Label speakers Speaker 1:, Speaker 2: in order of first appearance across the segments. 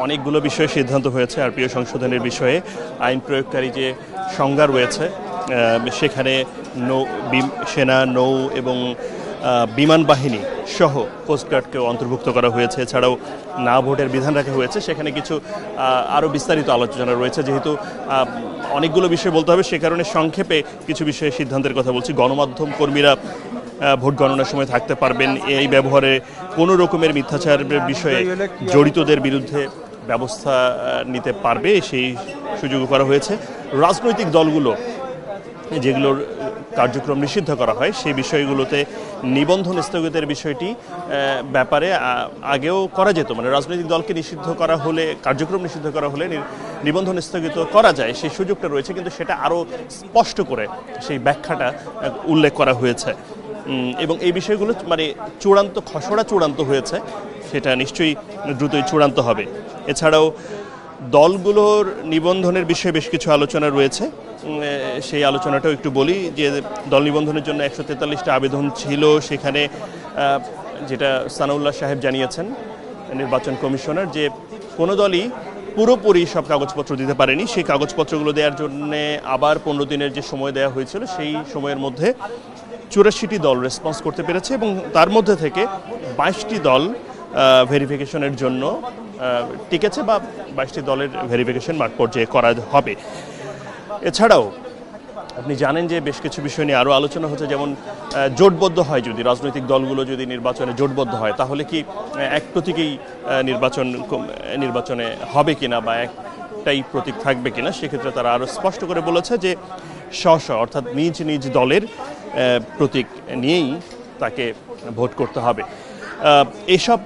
Speaker 1: অনেকগুলো বিষয়ে সিদ্ধান্ত হয়েছে আরপিও সংশোধনের বিষয়ে। আইন প্রয়োগকারী যে সংজ্ঞা রয়েছে সেখানে সেনা, নৌ এবং বিমান বাহিনী সহ কোস্টগার্ডকেও অন্তর্ভুক্ত করা হয়েছে। এছাড়াও না ভোটের বিধান রাখা হয়েছে। সেখানে কিছু আরও বিস্তারিত আলোচনা রয়েছে। যেহেতু অনেকগুলো বিষয় বলতে হবে, সে কারণে সংক্ষেপে কিছু বিষয়ে সিদ্ধান্তের কথা বলছি। গণমাধ্যম কর্মীরা ভোট গণনার সময় থাকতে পারবেন। এই ব্যবহারে কোনো রকমের মিথ্যাচারের বিষয়ে জড়িতদের বিরুদ্ধে ব্যবস্থা নিতে পারবে, সেই সুযোগ করা হয়েছে। রাজনৈতিক দলগুলো যেগুলোর কার্যক্রম নিষিদ্ধ করা হয় সেই বিষয়গুলোতে নিবন্ধন স্থগিতের বিষয়টি ব্যাপারে আগেও করা যেত, মানে রাজনৈতিক দলকে নিষিদ্ধ করা হলে, কার্যক্রম নিষিদ্ধ করা হলে নিবন্ধন স্থগিত করা যায়, সেই সুযোগটা রয়েছে। কিন্তু সেটা আরও স্পষ্ট করে সেই ব্যাখ্যাটা উল্লেখ করা হয়েছে এবং এই বিষয়গুলো মানে খসড়া চূড়ান্ত হয়েছে, সেটা নিশ্চয়ই দ্রুতই চূড়ান্ত হবে। এছাড়াও দলগুলোর নিবন্ধনের বিষয়ে বেশ কিছু আলোচনা রয়েছে। সেই আলোচনাটাও একটু বলি যে দল নিবন্ধনের জন্য 143টা আবেদন ছিল। সেখানে যেটা সানাউল্লাহ সাহেব জানিয়েছেন, নির্বাচন কমিশনার, যে কোনো দলই পুরোপুরি সব কাগজপত্র দিতে পারেনি। সেই কাগজপত্রগুলো দেওয়ার জন্য আবার 15 দিনের যে সময় দেওয়া হয়েছিল, সেই সময়ের মধ্যে 84টি দল রেসপন্স করতে পেরেছে এবং তার মধ্যে থেকে 22টি দল ভেরিফিকেশনের জন্য টিকেছে বা 22টি দলের ভেরিফিকেশন মাঠ পর্যায়ে করা হবে। এছাড়াও আপনি জানেন যে বেশ কিছু বিষয় নিয়ে আরও আলোচনা হচ্ছে, যেমন জোটবদ্ধ হয়, যদি রাজনৈতিক দলগুলো যদি নির্বাচনে জোটবদ্ধ হয় তাহলে কি এক প্রতীকেই নির্বাচনে হবে কিনা বা একটাই প্রতীক থাকবে কিনা। সেক্ষেত্রে তারা আরও স্পষ্ট করে বলেছে যে অর্থাৎ নিজ নিজ দলের প্রতীক নিয়েই তাকে ভোট করতে হবে। এইসব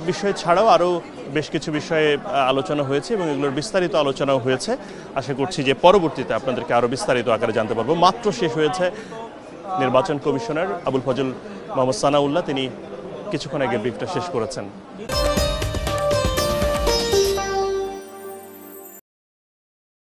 Speaker 1: বিষয় ছাড়াও আরও বেশ কিছু বিষয়ে আলোচনা হয়েছে এবং এগুলোর বিস্তারিত আলোচনাও হয়েছে। আশা করছি যে পরবর্তীতে আপনাদেরকে আরও বিস্তারিত আকারে জানতে পারবো। মাত্র শেষ হয়েছে নির্বাচন কমিশনার আবুল ফজল মোহাম্মদ সানাউল্লাহ, তিনি কিছুক্ষণ আগে ব্রিফটা শেষ করেছেন।